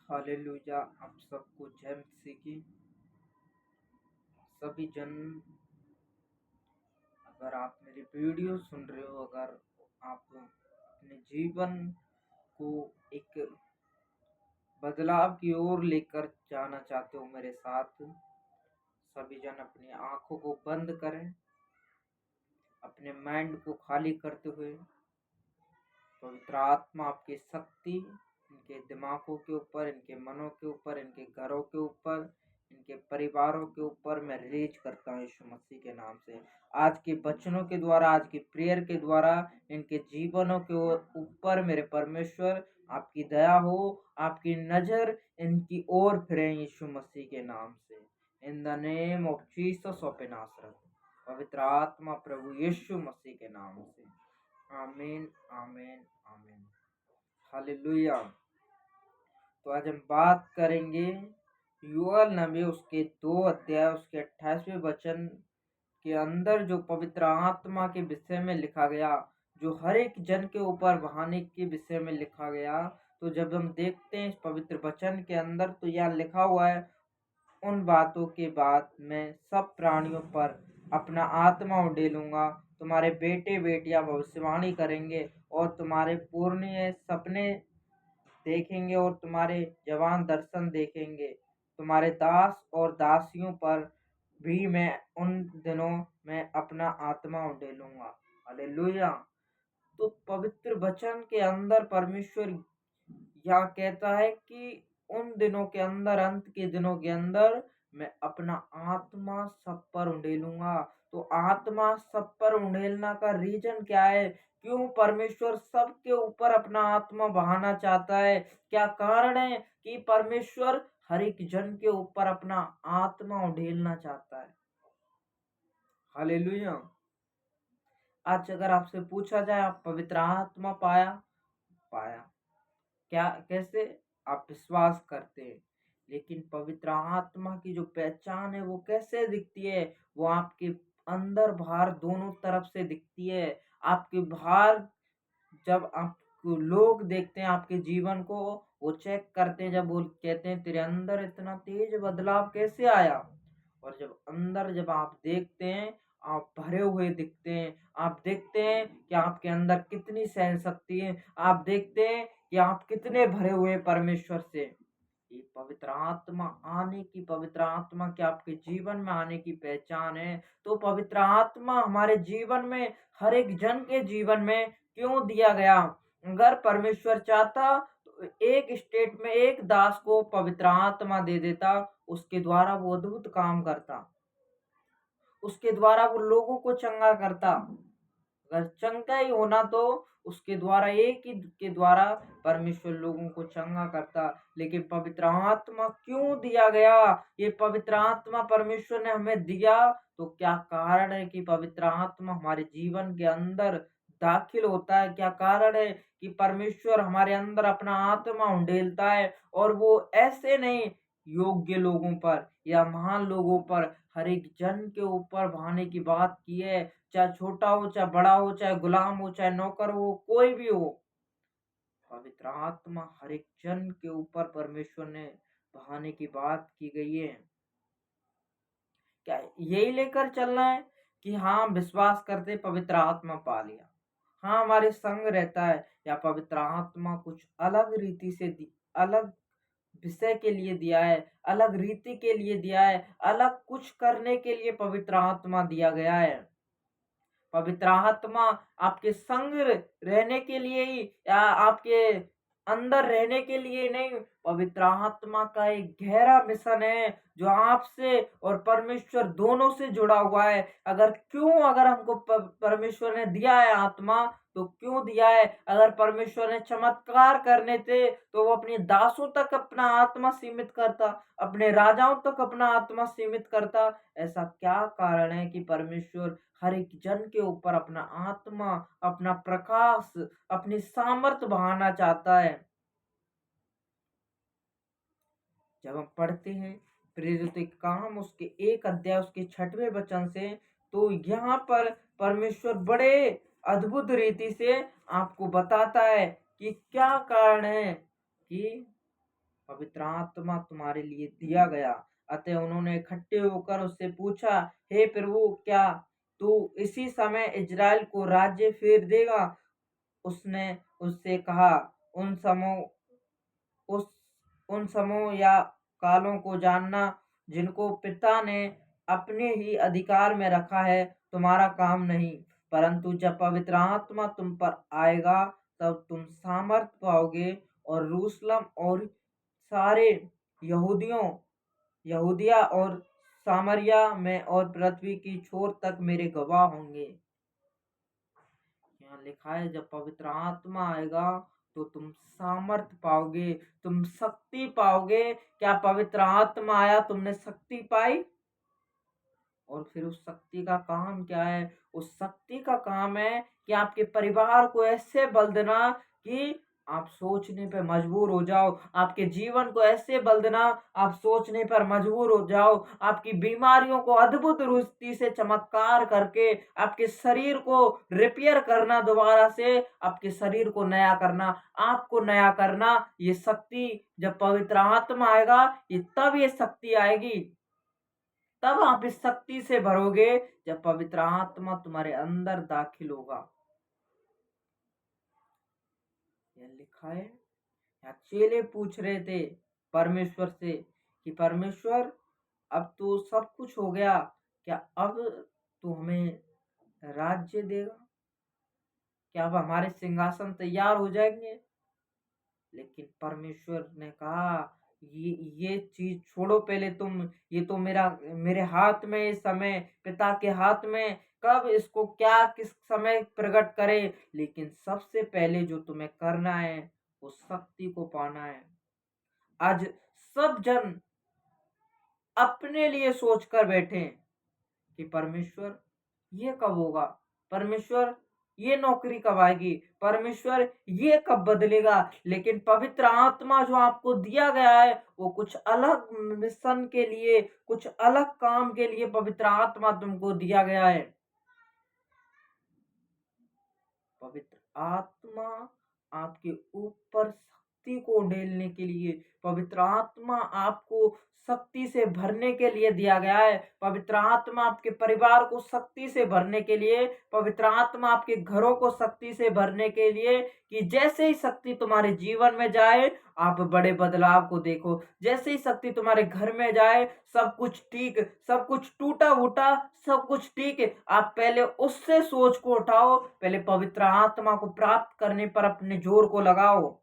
Hallelujah. आप सबको जय मसीह की। सभी जन, अगर आप मेरी वीडियो सुन रहे हो, अगर आप अपने जीवन को एक बदलाव की ओर लेकर जाना चाहते हो मेरे साथ, सभी जन अपनी आंखों को बंद करें। अपने माइंड को खाली करते हुए पवित्र आत्मा आपकी शक्ति इनके दिमागों के ऊपर, इनके मनों के ऊपर, इनके घरों के ऊपर, इनके परिवारों के ऊपर मैं रिलीज करता हूँ यीशु मसीह के नाम से। आज के वचनों के द्वारा, आज की प्रेयर के द्वारा इनके जीवनों के ऊपर मेरे परमेश्वर आपकी दया हो, आपकी नजर इनकी ओर फिरे यीशु मसीह के नाम से। In the name of Jesus of Nazareth, पवित्र आत्मा प्रभु यीशु मसीह के नाम से। आमीन, आमीन, आमीन। हालेलुया। तो आज हम बात करेंगे योएल नबी उसके 2 अध्याय उसके 28वें वचन के अंदर जो पवित्र आत्मा के विषय में लिखा गया, जो हर एक जन के ऊपर बहाने के विषय में लिखा गया। तो जब हम देखते हैं इस पवित्र वचन के अंदर, तो यह लिखा हुआ है, उन बातों के बाद मैं सब प्राणियों पर अपना आत्मा उंडेलूंगा। तुम्हारे बेटे बेटियां भविष्यवाणी करेंगे और तुम्हारे पूर्णिय सपने देखेंगे और तुम्हारे जवान दर्शन देखेंगे। तुम्हारे दास और दासियों पर भी मैं उन दिनों में अपना आत्मा उंडेलूंगा। हालेलुया। तो पवित्र वचन के अंदर परमेश्वर यह कहता है कि उन दिनों के अंदर, अंत के दिनों के अंदर मैं अपना आत्मा सब पर उंडेलूंगा। तो आत्मा सब पर उंडेलना का रीजन क्या है? क्यों परमेश्वर सबके ऊपर अपना आत्मा बहाना चाहता है? क्या कारण है कि परमेश्वर हर एक जन के ऊपर अपना आत्मा उंडेलना चाहता है? हालेलुया। आज अगर आपसे पूछा जाए, आप पवित्र आत्मा पाया? पाया। क्या, कैसे? आप विश्वास करते हैं, लेकिन पवित्र आत्मा की जो पहचान है वो कैसे दिखती है? वो आपके अंदर बाहर दोनों तरफ से दिखती है। आपके बाहर जब आपको लोग देखते हैं आपके जीवन को, वो चेक करते हैं, जब वो कहते हैं तेरे अंदर इतना तेज बदलाव कैसे आया? और जब आप देखते हैं, आप भरे हुए दिखते हैं। आप देखते हैं कि आपके अंदर कितनी सहन शक्ति है। आप देखते हैं कि आप कितने भरे हुए परमेश्वर से। ये पवित्र आत्मा आने की, पवित्र आत्मा के आपके जीवन में आने की पहचान है। तो पवित्र आत्मा हमारे जीवन में, हर एक जन के जीवन में क्यों दिया गया? अगर परमेश्वर चाहता तो एक स्टेट में एक दास को पवित्र आत्मा दे देता, उसके द्वारा वो अद्भुत काम करता, उसके द्वारा वो लोगों को चंगा करता। अगर चंगा ही होना तो उसके द्वारा, एक ही के द्वारा परमेश्वर लोगों को चंगा करता। लेकिन पवित्र आत्मा क्यों दिया गया? ये पवित्र आत्मा परमेश्वर ने हमें दिया, तो क्या कारण है कि पवित्र आत्मा हमारे जीवन के अंदर दाखिल होता है? क्या कारण है कि परमेश्वर हमारे अंदर अपना आत्मा उंडेलता है? और वो ऐसे नहीं, योग्य लोगों पर या महान लोगों पर, हर एक जन के ऊपर बहाने की बात की है। चाहे छोटा हो, चाहे बड़ा हो, चाहे गुलाम हो, चाहे नौकर हो, कोई भी हो, पवित्र आत्मा हर एक जन के ऊपर परमेश्वर ने बहाने की बात की गई है। क्या यही लेकर चलना है कि हाँ, विश्वास करते पवित्र आत्मा पा लिया, हाँ हमारे संग रहता है? या पवित्र आत्मा कुछ अलग रीति से अलग विषय के लिए दिया है, अलग रीति के लिए दिया है, अलग कुछ करने के लिए पवित्र आत्मा दिया गया है? पवित्र आत्मा आपके संग रहने के लिए ही या आपके अंदर रहने के लिए नहीं, पवित्र आत्मा का एक गहरा मिशन है जो आपसे और परमेश्वर दोनों से जुड़ा हुआ है। अगर हमको परमेश्वर ने दिया है आत्मा, तो क्यों दिया है? अगर परमेश्वर ने चमत्कार करने थे तो वो अपने दासों तक अपना आत्मा सीमित करता, अपने राजाओं तक अपना आत्मा सीमित करता। ऐसा क्या कारण है कि परमेश्वर हर एक जन के ऊपर अपना आत्मा, अपना प्रकाश, अपनी सामर्थ बहाना चाहता है? जब हम पढ़ते हैं प्रेरित काम उसके 1 अध्याय उसके 6वें वचन से, तो यहाँ पर परमेश्वर बड़े अद्भुत रीति से आपको बताता है कि क्या कारण है कि पवित्र आत्मा तुम्हारे लिए दिया गया। अतः उन्होंने इकट्ठे होकर उससे पूछा, हे प्रभु, क्या तू इसी समय इज़राइल को राज्य फेर देगा? उसने उससे कहा, उन समों उस उन समयों या कालों को जानना जिनको पिता ने अपने ही अधिकार में रखा है तुम्हारा काम नहीं, परंतु जब पवित्र आत्मा तुम पर आएगा तब तुम सामर्थ पाओगे और यरूशलेम और सारे यहूदियों यहूदिया और सामरिया में और पृथ्वी की छोर तक मेरे गवाह होंगे। यहाँ लिखा है जब पवित्र आत्मा आएगा तो तुम सामर्थ पाओगे, तुम शक्ति पाओगे। क्या पवित्र आत्मा आया, तुमने शक्ति पाई? और फिर उस शक्ति का काम क्या है? उस शक्ति का काम है कि आपके परिवार को ऐसे बल देना कि आप सोचने पर मजबूर हो जाओ, आपके जीवन को ऐसे बल देना आप सोचने पर मजबूर हो जाओ, आपकी बीमारियों को अद्भुत रीति से चमत्कार करके आपके शरीर को रिपेयर करना, दोबारा से आपके शरीर को नया करना, आपको नया करना। ये शक्ति जब पवित्र आत्मा आएगा, ये तब ये शक्ति आएगी, तब आप इस शक्ति से भरोगे जब पवित्र आत्मा तुम्हारे अंदर दाखिल होगा। यह लिखा है, यहाँ चेले पूछ रहे थे परमेश्वर से कि परमेश्वर, अब तो सब कुछ हो गया, क्या अब तू हमें राज्य देगा? क्या अब हमारे सिंहासन तैयार हो जाएंगे? लेकिन परमेश्वर ने कहा, ये चीज छोड़ो पहले तुम, ये तो मेरे हाथ में इस समय, पिता के हाथ में, कब इसको क्या किस समय प्रकट करे, लेकिन सबसे पहले जो तुम्हें करना है वो शक्ति को पाना है। आज सब जन अपने लिए सोचकर बैठे कि परमेश्वर ये कब होगा, परमेश्वर ये नौकरी कब आएगी, परमेश्वर ये कब बदलेगा। लेकिन पवित्र आत्मा जो आपको दिया गया है वो कुछ अलग मिशन के लिए, कुछ अलग काम के लिए पवित्र आत्मा तुमको दिया गया है। पवित्र आत्मा आपके ऊपर शक्ति को ढेलने के लिए, पवित्र आत्मा आपको शक्ति से भरने के लिए दिया गया है। पवित्र आत्मा आपके परिवार को शक्ति से भरने के लिए, पवित्र आत्मा आपके घरों को शक्ति से भरने के लिए, कि जैसे ही शक्ति तुम्हारे जीवन में जाए आप बड़े बदलाव को देखो। जैसे ही शक्ति तुम्हारे घर में जाए सब कुछ ठीक, सब कुछ टूटा फूटा, सब कुछ ठीक है। आप पहले उससे सोच को उठाओ, पहले पवित्र आत्मा को प्राप्त करने पर अपने जोर को लगाओ,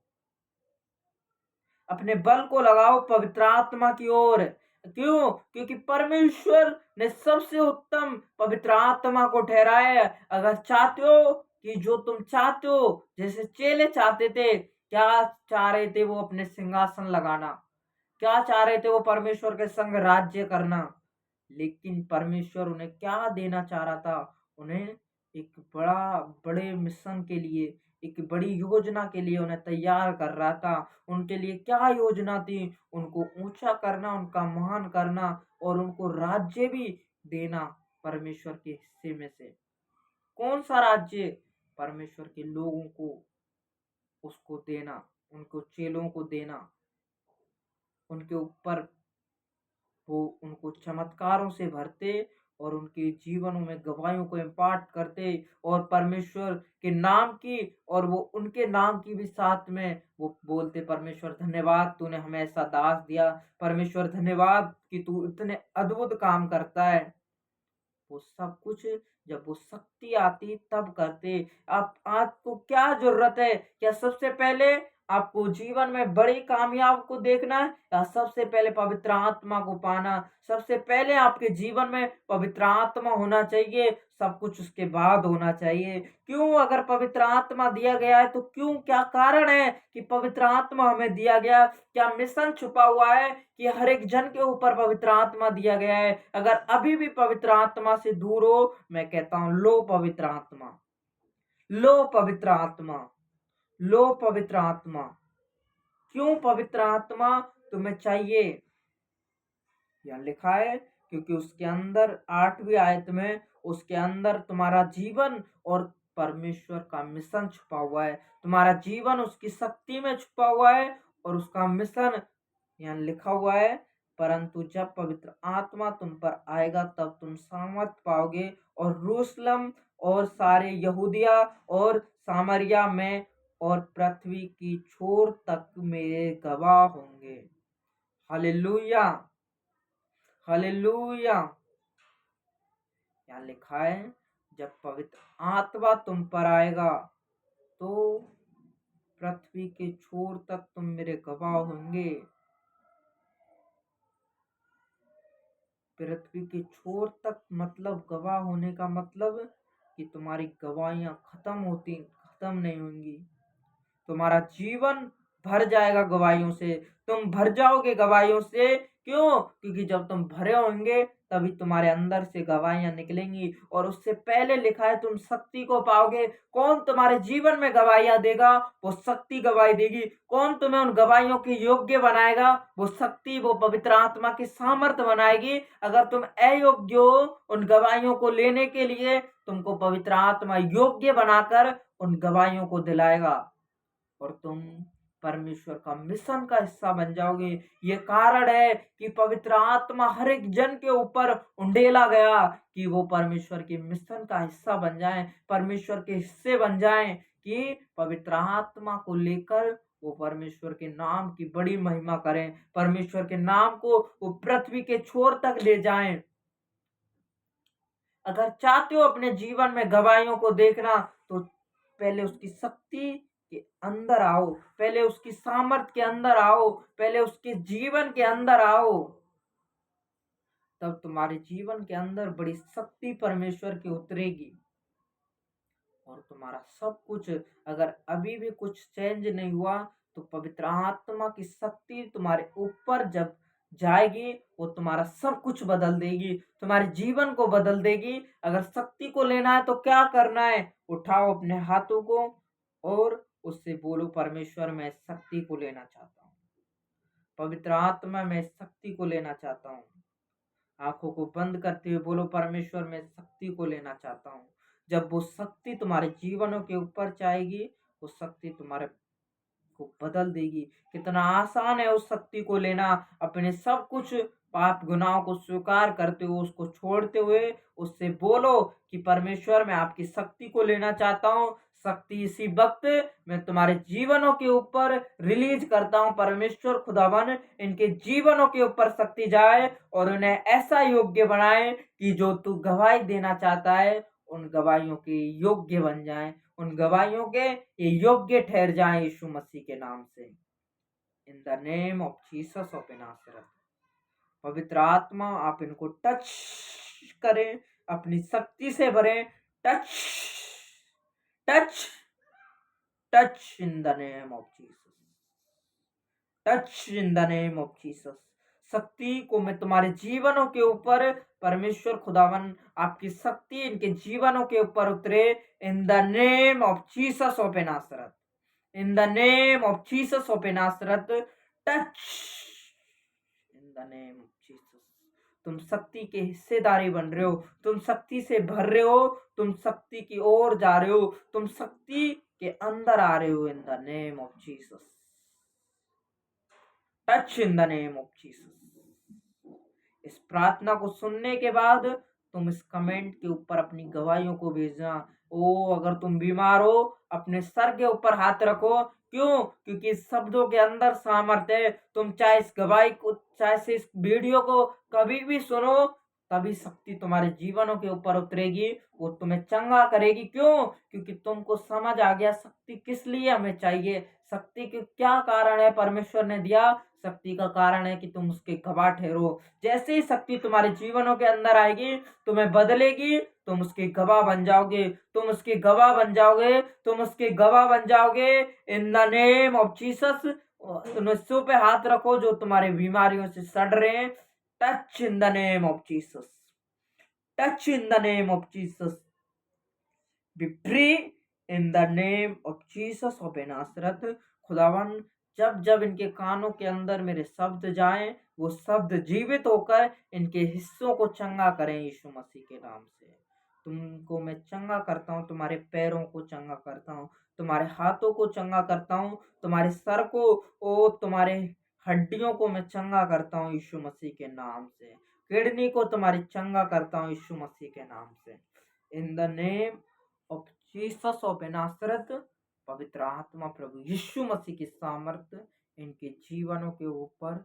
अपने बल को लगाओ पवित्र आत्मा की ओर। क्यों? क्योंकि परमेश्वर ने सबसे उत्तम पवित्र आत्मा को ठहराया है। अगर चाहते हो कि जो तुम चाहते हो, जैसे चेले चाहते थे, क्या चाह रहे थे वो? अपने सिंहासन लगाना। क्या चाह रहे थे वो? परमेश्वर के संग राज्य करना। लेकिन परमेश्वर उन्हें क्या देना चाह रहा था? उन्हें एक बड़े मिशन के लिए, एक बड़ी योजना के लिए उन्हें तैयार कर रहा था। उनके लिए क्या योजना थी? उनको ऊंचा करना, उनका महान करना और उनको राज्य भी देना परमेश्वर के हिस्से में से। कौन सा राज्य? परमेश्वर के लोगों को उसको देना, उनको चेलों को देना, उनके ऊपर वो उनको चमत्कारों से भरते और उनके जीवनों में गवाहियों को इम्पार्ट करते और परमेश्वर के नाम की, और वो उनके नाम की भी साथ में वो बोलते, परमेश्वर धन्यवाद तूने हमें ऐसा दास दिया, परमेश्वर धन्यवाद कि तू इतने अद्भुत काम करता है। वो सब कुछ जब वो शक्ति आती तब करते। आप आपको क्या जरूरत है? क्या सबसे पहले आपको जीवन में बड़ी कामयाब को देखना है, या सबसे पहले पवित्र आत्मा को पाना? सबसे पहले आपके जीवन में पवित्र आत्मा होना चाहिए, सब कुछ उसके बाद होना चाहिए। क्यों? अगर पवित्र आत्मा दिया गया है तो क्यों, क्या कारण है कि पवित्र आत्मा हमें दिया गया? क्या मिशन छुपा हुआ है कि हर एक जन के ऊपर पवित्र आत्मा दिया गया है? अगर अभी भी पवित्र आत्मा से दूर हो, मैं कहता हूं लो पवित्र आत्मा, लो पवित्र आत्मा, लो पवित्र आत्मा। क्यों पवित्र आत्मा तुम्हें चाहिए? यहाँ लिखा है क्योंकि उसके अंदर 8वीं आयत में उसके अंदर तुम्हारा जीवन और परमेश्वर का मिशन छुपा हुआ है। तुम्हारा जीवन उसकी शक्ति में छुपा हुआ है और उसका मिशन यहाँ लिखा हुआ है, परंतु जब पवित्र आत्मा तुम पर आएगा तब तुम सामर्थ पाओगे और यरूशलेम और सारे यहूदिया और सामरिया में और पृथ्वी की छोर तक मेरे गवाह होंगे। Hallelujah, hallelujah. यहाँ लिखा है, जब पवित्र आत्मा तुम पर आएगा तो पृथ्वी के छोर तक तुम मेरे गवाह होंगे। पृथ्वी के छोर तक मतलब गवाह होने का मतलब कि तुम्हारी गवाहियां खत्म नहीं होंगी। तुम्हारा जीवन भर जाएगा गवाहियों से, तुम भर जाओगे गवाहियों से। क्यों? क्योंकि जब तुम भरे होंगे तभी तुम्हारे अंदर से गवाहियां निकलेंगी। और उससे पहले लिखा है तुम शक्ति को पाओगे। कौन तुम्हारे जीवन में गवाहियां देगा? वो शक्ति गवाही देगी। कौन तुम्हें उन गवाहियों के योग्य बनाएगा? वो शक्ति, वो पवित्र आत्मा की सामर्थ्य बनाएगी। अगर तुम अयोग्य हो उन गवाहियों को लेने के लिए, तुमको पवित्र आत्मा योग्य बनाकर उन गवाहियों को दिलाएगा और तुम परमेश्वर का मिशन का हिस्सा बन जाओगे। ये कारण है कि पवित्र आत्मा हर एक जन के ऊपर उंडेला गया कि वो परमेश्वर के मिशन का हिस्सा बन जाएं, परमेश्वर के हिस्से बन जाएं, कि पवित्र आत्मा को लेकर वो परमेश्वर के नाम की बड़ी महिमा करें, परमेश्वर के नाम को वो पृथ्वी के छोर तक ले जाएं। अगर चाहते हो अपने जीवन में गवाहियों को देखना तो पहले उसकी शक्ति के अंदर आओ, पहले उसकी सामर्थ के अंदर आओ, पहले उसके जीवन के अंदर आओ। तब तुम्हारे जीवन के अंदर बड़ी शक्ति परमेश्वर की उतरेगी और तुम्हारा सब कुछ, अगर अभी भी कुछ चेंज नहीं हुआ तो पवित्र आत्मा की शक्ति तुम्हारे ऊपर जब जाएगी वो तुम्हारा सब कुछ बदल देगी, तुम्हारे जीवन को बदल देगी। अगर शक्ति को लेना है तो क्या करना है? उठाओ अपने हाथों को और उससे बोलो, परमेश्वर मैं शक्ति को लेना चाहता हूँ, पवित्र आत्मा मैं शक्ति को लेना चाहता हूँ। आंखों को बंद करते हुए बोलो, परमेश्वर मैं शक्ति को लेना चाहता हूँ। जब वो शक्ति तुम्हारे जीवनों के ऊपर जाएगी, वो शक्ति तुम्हारे को बदल देगी। कितना आसान है उस शक्ति को लेना। अपने सब कुछ पाप गुनाहों को स्वीकार करते हुए, उसको छोड़ते हुए उससे बोलो कि परमेश्वर मैं आपकी शक्ति को लेना चाहता हूँ। शक्ति इसी वक्त मैं तुम्हारे जीवनों के ऊपर रिलीज करता हूँ। परमेश्वर खुदावन इनके जीवनों के ऊपर शक्ति जाए और उन्हें ऐसा योग्य बनाए कि जो तू गवाही देना चाहता है उन गवाहियों के योग्य बन जाए, उन गवाहियों के ये योग्य ठहर जाएं यीशु मसीह के नाम से। In the name of Jesus of Nazareth. पवित्र आत्मा आप इनको टच करें, अपनी शक्ति से भरें। Touch, touch, touch in the name of Jesus, touch in the name of Jesus. शक्ति को मैं तुम्हारे जीवनों के ऊपर, परमेश्वर खुदावन आपकी शक्ति इनके जीवनों के ऊपर उतरे। इन the name of Jesus of Nazareth, in the name of Jesus of Nazareth. Touch in the name of Jesus. तुम शक्ति के हिस्सेदारी बन रहे हो, तुम शक्ति से भर रहे हो, तुम शक्ति की ओर जा रहे हो, तुम शक्ति के अंदर आ रहे हो। इन the name of Jesus, touch in the name of Jesus. इस प्रार्थना को सुनने के बाद तुम इस कमेंट के ऊपर अपनी गवाहियों को भेजना। ओ अगर तुम बीमार हो अपने सर के ऊपर हाथ रखो। क्यों? क्योंकि इस शब्दों के अंदर सामर्थ्य है। तुम चाहे इस गवाही को, चाहे से इस वीडियो को कभी भी सुनो, तभी शक्ति तुम्हारे जीवनों के ऊपर उतरेगी, वो तुम्हें चंगा करेगी। क्यों? क्योंकि तुमको समझ आ गया शक्ति किस लिए हमें चाहिए, शक्ति के क्या कारण है परमेश्वर ने दिया। शक्ति का कारण है कि तुम उसके गवाह ठहरो। जैसे ही शक्ति तुम्हारे जीवनों के अंदर आएगी, तुम्हें बदलेगी, तुम उसके गवाह बन जाओगे, तुम उसके गवाह बन जाओगे, तुम उसके गवाह बन जाओगे। In the name of Jesus. तुम हिस्सों पे हाथ रखो जो तुम्हारे बीमारियों से सड़ रहे हैं। Touch in the name of Jesus, touch in the name of Jesus. Be free in the name of Jesus of Nazareth. खुदावन जब जब इनके कानों के अंदर मेरे शब्द जाएं, वो शब्द जीवित होकर इनके हिस्सों को चंगा करें यीशु मसीह के नाम से। तुमको मैं चंगा करता हूँ, तुम्हारे पैरों को चंगा करता हूँ, तुम्हारे हाथों को चंगा करता हूँ, तुम्हारे सर को, ओ तुम्हारे हड्डियों को मैं चंगा करता हूँ यीशु मसीह के नाम से। किडनी को तुम्हारी चंगा करता हूँ यीशु मसीह के नाम से। In the name of Jesus of Nazareth, पवित्र आत्मा प्रभु यीशु मसीह की सामर्थ इनके जीवनों के ऊपर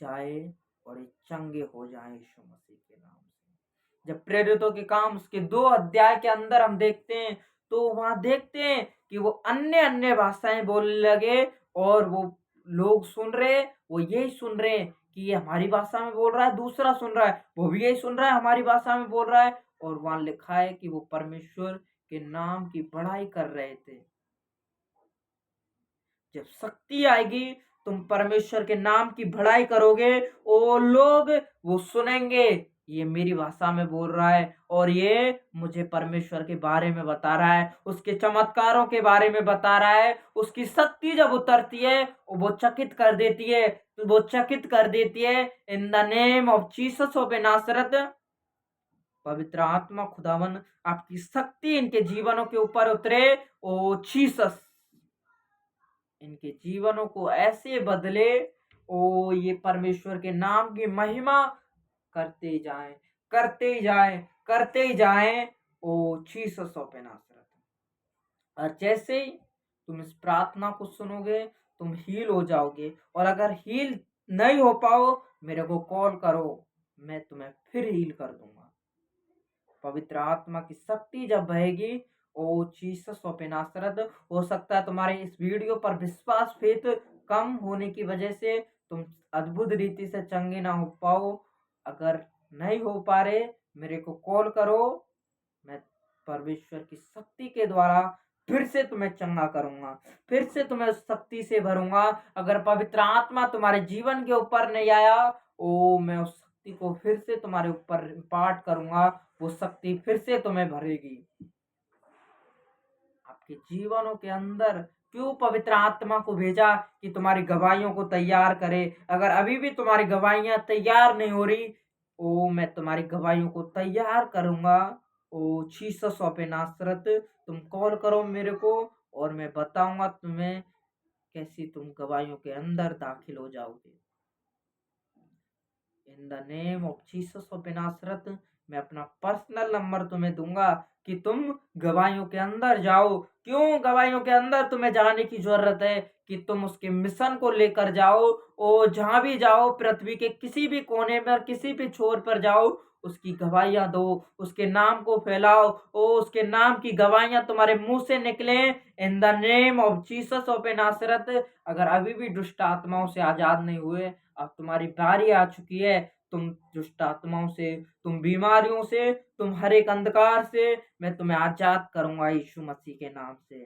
जाए और ये चंगे हो जाए यीशु मसीह के नाम से। जब प्रेरितों के काम उसके 2 अध्याय के अंदर हम देखते हैं तो वहां देखते हैं कि वो अन्य अन्य भाषाएं बोलने लगे और वो लोग सुन रहे, वो यही सुन रहे कि ये हमारी भाषा में बोल रहा है, दूसरा सुन रहा है वो भी यही सुन रहा है हमारी भाषा में बोल रहा है, और वहां लिखा है कि वो परमेश्वर के नाम की बड़ाई कर रहे थे। जब शक्ति आएगी तुम परमेश्वर के नाम की बड़ाई करोगे, वो लोग वो सुनेंगे ये मेरी भाषा में बोल रहा है और ये मुझे परमेश्वर के बारे में बता रहा है, उसके चमत्कारों के बारे में बता रहा है। उसकी शक्ति जब उतरती है वो चकित कर देती है, तो वो चकित कर देती है। In the name of Jesus of Nazareth, पवित्र आत्मा खुदावन आपकी शक्ति इनके जीवनों के ऊपर उतरे। ओ जीसस इनके जीवनों को ऐसे बदले, ओ ये परमेश्वर के नाम की महिमा करते जाएं, करते जाएं, करते जाएं। ओ जीसस ऑफ नासरत। और जैसे ही तुम इस प्रार्थना को सुनोगे तुम हील हो जाओगे, और अगर हील नहीं हो पाओ मेरे को कॉल करो, मैं तुम्हें फिर हील कर दूंगा। पवित्र आत्मा की शक्ति जब बहेगी, ओ जीसस ऑफ नासरत, हो सकता है तुम्हारे इस वीडियो पर विश्वास फेथ कम होने की वजह से तुम अद्भुत रीति से चंगे ना हो पाओ। अगर नहीं हो पा रहे मेरे को कॉल करो, मैं परमेश्वर की शक्ति के द्वारा फिर से तुम्हें चंगा करूंगा, फिर से तुम्हें उस शक्ति से भरूंगा। अगर पवित्र आत्मा तुम्हारे जीवन के ऊपर नहीं आया, ओ मैं उस शक्ति को फिर से तुम्हारे ऊपर पाठ करूंगा, वो शक्ति फिर से तुम्हें भरेगी। आपके जीवनों के अंदर क्यों पवित्र आत्मा को भेजा कि तुम्हारी गवाहियों को तैयार करे। अगर अभी भी तुम्हारी गवाहियां तैयार नहीं हो रही, ओ मैं तुम्हारी गवाहियों को तैयार करूंगा। ओ जीसस ऑफ नासरत, तुम कॉल करो मेरे को और मैं बताऊंगा तुम्हें कैसी तुम गवाहियों के अंदर दाखिल हो जाओगे। In the name of Jesus of Nazareth, मैं अपना पर्सनल नंबर तुम्हें दूंगा कि तुम गवाहियों के अंदर जाओ। क्यों गवाहियों के अंदर तुम्हें जाने की जरूरत है कि तुम उसके मिशन को लेकर जाओ। और जहां भी जाओ, पृथ्वी के किसी भी कोने पर, किसी भी छोर पर जाओ, उसकी गवाहियां दो, उसके नाम को फैलाओ। ओ उसके नाम की गवाहियां तुम्हारे मुंह से निकले in the name of Jesus of Nazareth. अगर अभी भी दुष्ट आत्माओं से आजाद नहीं हुए, अब तुम्हारी बारी आ चुकी है। तुम दुष्ट आत्माओं से, तुम बीमारियों से, तुम हर एक अंधकार से मैं तुम्हें आजाद करूंगा यीशु मसीह के नाम से।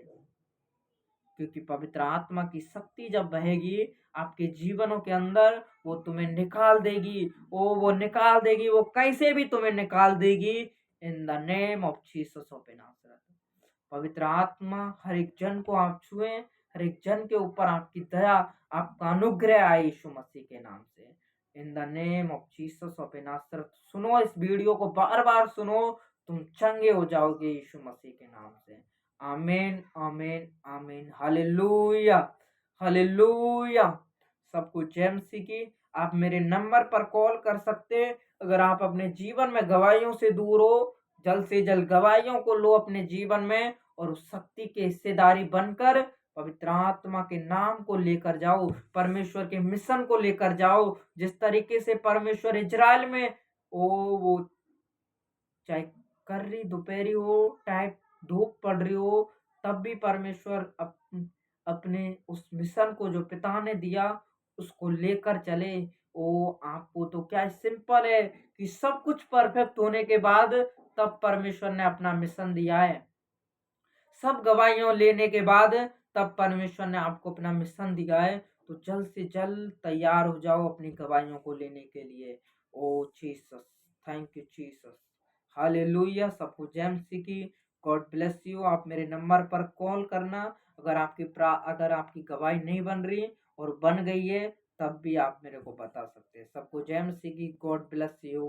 क्योंकि पवित्र आत्मा की शक्ति जब बहेगी आपके जीवनों के अंदर, वो तुम्हें निकाल देगी। वो निकाल देगी, वो कैसे भी तुम्हें निकाल देगी in the name of Jesus of Nazareth. पवित्र आत्मा हर एक जन को आप छुए, हर एक जन के ऊपर आपकी दया, आपका अनुग्रह आए यीशु मसीह के नाम से। In the name of Jesus of Nazareth. सुनो इस वीडियो को बार बार सुनो, तुम चंगे हो जाओगे यीशु मसीह के नाम से। आमीन, आमीन, आमीन। Hallelujah, hallelujah. सबको जय मसीह की। आप मेरे नंबर पर कॉल कर सकते हैं। अगर आप अपने जीवन में गवाहियों से दूर हो, जल्द से जल्द गवाहियों को लो अपने जीवन में और उस शक्ति के हिस्सेदारी बनकर पवित्र आत्मा के नाम को लेकर जाओ, परमेश्वर के मिशन को लेकर जाओ। जिस तरीके से परमेश्वर इजराइल में वो चाहे कर्री दोपहरी हो, चाहे धूप पड़ रही हो, तब भी परमेश्वर अपने उस मिशन को जो पिता ने दिया उसको लेकर चले। ओ आपको तो क्या सिंपल है कि सब कुछ परफेक्ट होने के बाद तब परमेश्वर ने अपना मिशन दिया है। सब गवाहियों लेने के बाद तब परमेश्वर ने आपको अपना मिशन दिया है। तो जल्द से जल्द तैयार हो जाओ अपनी गवाहियों को लेने के लिए। Oh Jesus, thank you Jesus, hallelujah. सबको जय मसीह की। God bless you. आप मेरे नंबर पर कॉल करना। अगर आपकी गवाही नहीं बन रही और बन गई है तब भी आप मेरे को बता सकते हैं। सबको जय मसीह की। God bless you.